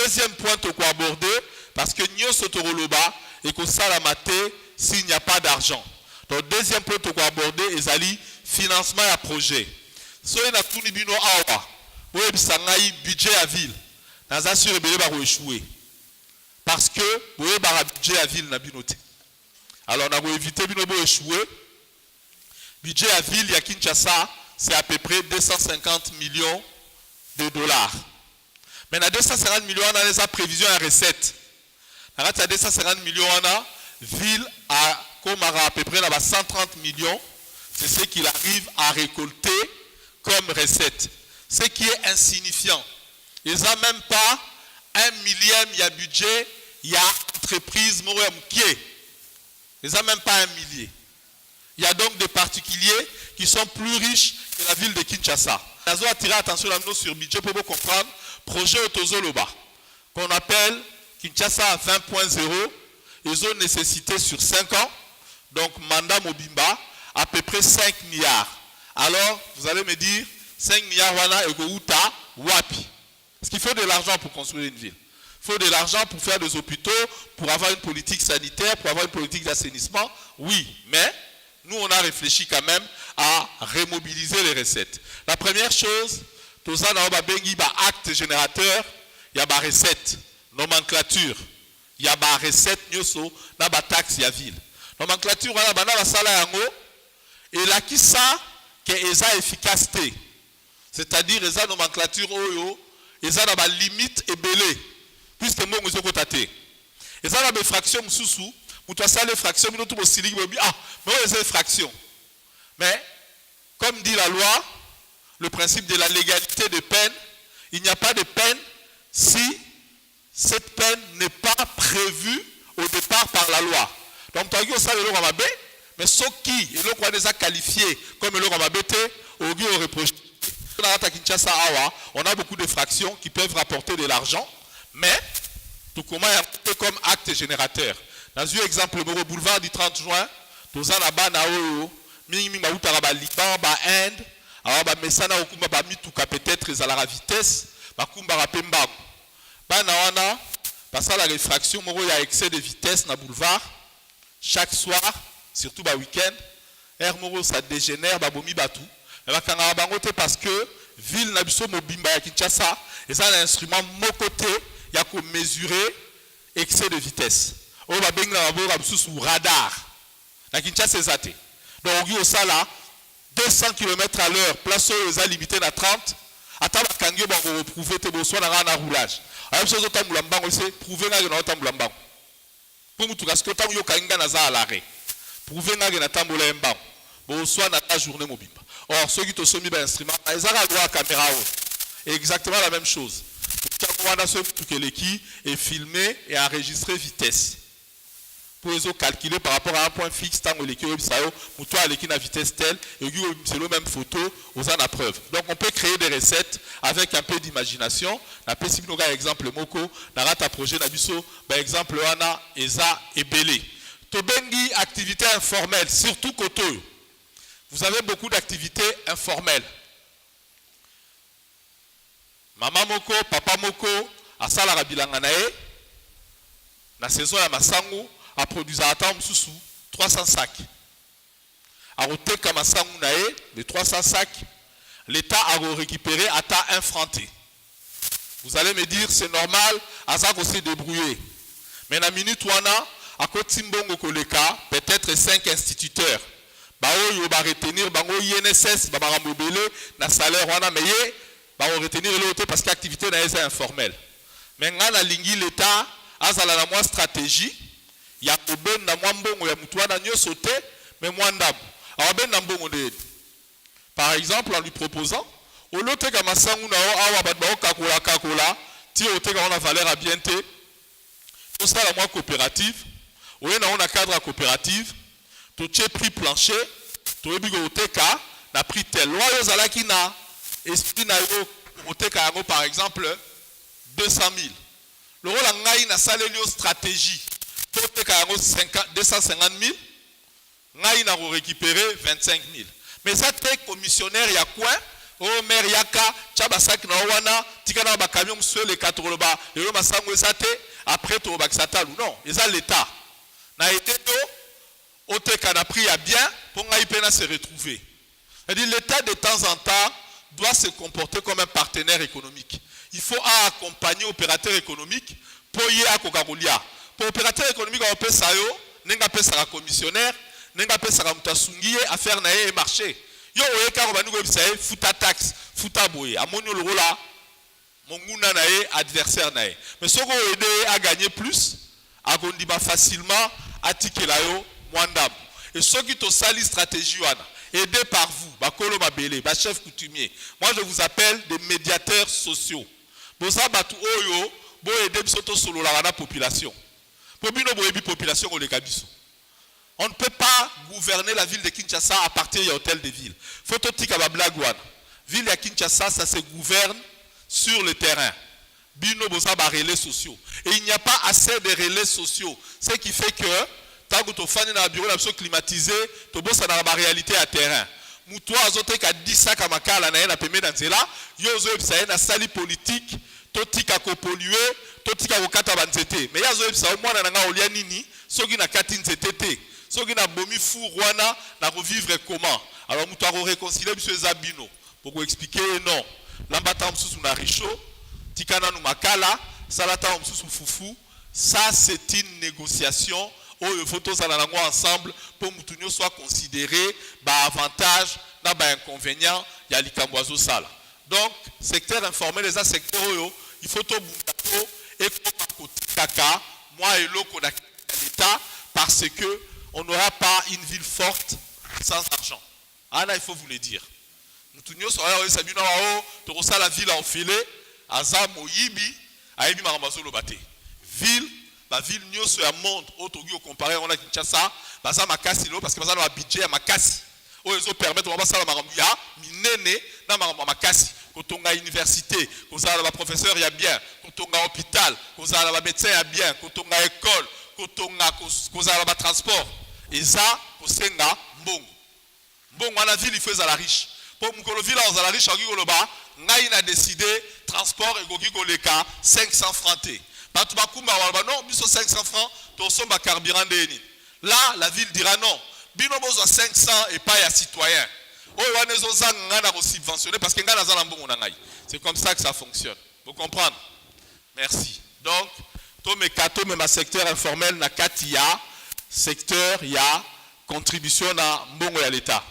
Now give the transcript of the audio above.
deuxième point qu'on va aborder, parce que nous sommes et que ça la maté s'il n'y a pas d'argent. Donc deuxième point qu'on va aborder, c'est le financement à projet. Si on a tout le bino awa, vous avez budget à ville. Dans un sur le va échouer. Parce que vous avez un budget à ville na binoté. Alors on a évité bino échouer. Budget à ville, il y a Kinshasa, c'est à peu près 250 millions de dollars. Mais dans 250 millions, on a des prévisions et recettes. Dans 250 millions, on a ville à comme à peu près 130 millions. C'est ce qu'il arrive à récolter comme recette. Ce qui est insignifiant. Ils n'ont même pas 1 millième, il y a budget, il y a entreprise, ils n'ont même pas 1 millier. Il y a donc des particuliers qui sont plus riches que la ville de Kinshasa. Nous avons attiré l'attention sur le budget pour vous comprendre. Projet Otozoloba, qu'on appelle Kinshasa 20.0, ils ont nécessité sur 5 ans, donc mandat Mobimba, à peu près 5 milliards. Alors, vous allez me dire, 5 milliards, voilà, et Gouta, Wapi. Parce qu'il faut de l'argent pour construire une ville. Il faut de l'argent pour faire des hôpitaux, pour avoir une politique sanitaire, pour avoir une politique d'assainissement. Oui, mais nous, on a réfléchi quand même à remobiliser les recettes. La première chose, tout ça, dans le acte générateur, il y a des recettes, nomenclature. Il y a des recettes, il y a des taxes, il y a ville. Nomenclature, il y a des salaires et là, qui ça, qui est efficacité. C'est-à-dire, il y a des nomenclatures, il y a des limites et belées. Puisque moi, je suis côté. Il y a des fractions, sous-sous. Vous avez des fractions, vous avez des fractions. Mais, comme dit la loi, le principe de la légalité de peine, il n'y a pas de peine si cette peine n'est pas prévue au départ par la loi. Donc, tu as dit ça, le Ramabe, mais ceux qui, on a déjà qualifié comme le Ramabe, on a reproché. On a beaucoup de fractions qui peuvent rapporter de l'argent, mais tout comment est comme acte générateur. Dans un exemple, le boulevard du 30 juin, tout ça là-bas, Inde, alors mesana okumba ba mituka peut-être à la vitesse bakumba rapemba bana wana parce que la réfraction moko ya excès de vitesse na boulevard chaque soir surtout ba week-end air moko ça dégénère ba bomi batu ba kanga bango te parce que ville na biso mobimba ya Kinshasa et ça un instrument mokoté ya ko mesurer excès de vitesse o ba benga ba bo sous radar na Kinshasa ezate donc yo ça là 200 km à l'heure, place où ils ont limité à 30, attends, quand ils vont prouver que vous avez un roulage. Alors, si vous avez un roulage, c'est prouver que vous avez un roulage. Pour vous, parce que vous avez un à l'arrêt. Prouver que vous avez un roulage. Vous avez une journée mobile. Or, ceux qui ont mis un instrument, ils ont droit à la caméra. Exactement la même chose. Vous avez un qui est filmé et enregistré vitesse. Pour les calculer par rapport à un point fixe, tant que l'équipe à la vitesse telle, et c'est la même photo, aux en la preuve. Donc on peut créer des recettes avec un peu d'imagination. On peut si nous exemple Moko, on a un projet d'Abisso, par exemple Ana, Eza et Belé. Tobengi, activité informelle, surtout côté. Vous avez beaucoup d'activités informelles. Maman Moko, papa Moko, à Salara Bilanganae, la saison à Massangu, a produit à temps sous 300 sacs. A roté comme les 300 sacs, l'État a récupéré à temps infranté. Vous allez me dire, c'est normal, à ça qu'on s'est débrouillé. Mais la minute où on a, à côté de Koleka, peut-être 5 instituteurs. Ils vont retenir, INSS, ils vont mobiler, na salaire, ils vont retenir l'autre parce que l'activité est informelle. Maintenant, la ligne l'État a la moins stratégie. Il y a un peu de mais moins d'âme. Par exemple, en lui proposant, au lieu de la valeur à bien té, tout ça la moins coopérative, au lieu d'un cadre coopérative, tout est prix plancher, tout est na prix tel. Loi qui na esprit na yo par exemple 200 000. Le rôle en na salaire stratégie. 250 000, nous avons récupéré 25 000. Mais ça, très commissionnaire, il y a quoi? o maire yaka chaba sak na wana tikana ba camion mswe le katoloba le masango esate après to ba satalu non eza l'état na été do oteka na prix à bien pour ngai pena se retrouver. C'est-à-dire l'état de temps en temps doit se comporter comme un partenaire économique. Il faut accompagner l'opérateur économique pour y accompagner. Pour l'opérateur économique, on peut ça yo, n'enga peut ça commissionnaire, n'enga peut ça mutasungiye affaire na et marché. Yo oyeka ko banduko bisaye futa taxe, futa boye. Amonyo le rola monguna na e adversaire na e. Mais soko aider à gagner plus, à kondima facilement atikela yo mwandam. Et ceux qui to sali stratégie wana aidé par vous, bakolo mabele, ba chef coutumier. Moi je vous appelle des médiateurs sociaux. Boza batu oyo bo aider bisoto solo la population. Pour bino bo ebi population ko le kabiso. On ne peut pas gouverner la ville de Kinshasa à partir de hôtel de ville. Faut tika ba blague wana. Ville de Kinshasa ça se gouverne sur le terrain. Bino boza ba relais sociaux. Et il n'y a pas assez de relais sociaux, ce qui fait que tant que tu fais dans le bureau climatisé, tu bosses dans la réalité à terrain. Moutoua azote ka 10 sacs à makala na peme dans cela, yo zo ebisa na sali politique, to tika ko polluer, to tika ko kata banzete. Mais ya zo ebisa mwana na nga olia nini, soki na kati nzete te. Soki na bomi fou rwana na revivre comment? Alors moutoua ko réconcilier biso ezabino pour ko expliquer non. Lambata msusu na richo, tika na makala, salata msusu fufu, ça c'est une négociation. Il faut tous aller ensemble pour que nous soit considéré par avantage, par inconvénient, il y a l'Ikamboazo Sala. Donc, secteur informel, les secteurs, il faut tout et kaka, moi et l'autre, l'État, parce que on n'aura pas une ville forte sans argent. Ah là, il faut vous le dire. Nous tous sur la ville en filet, Azam, Oyibi, Aïbi Maramazo Lobate. Ville. La ville nyonso ya monde otogi au comparer on a Kinshasa baza makasi lo parce que baza na budget ya makasi o ezo permettre ba sala makambo ya minene na makambo makasi kotonga université kozala ba professeur ya bien kotonga hôpital kozala ba médecin ya bien kotonga école kotonga kozala ba transport eza kosenga mbongo na ville il faut la riche pour mukolo ville on la riche oki koloba ngai na décider transport ekoki koleka 500 francs te. Non, 500 francs, tu sommes carburant de Nini. Là, la ville dira non. Bino besoin 500 et pas à citoyen. Parce que c'est comme ça que ça fonctionne. Vous comprenez? Merci. Donc, tout mes secteur informel na katia secteur ya contribution à mbongo ya l'État.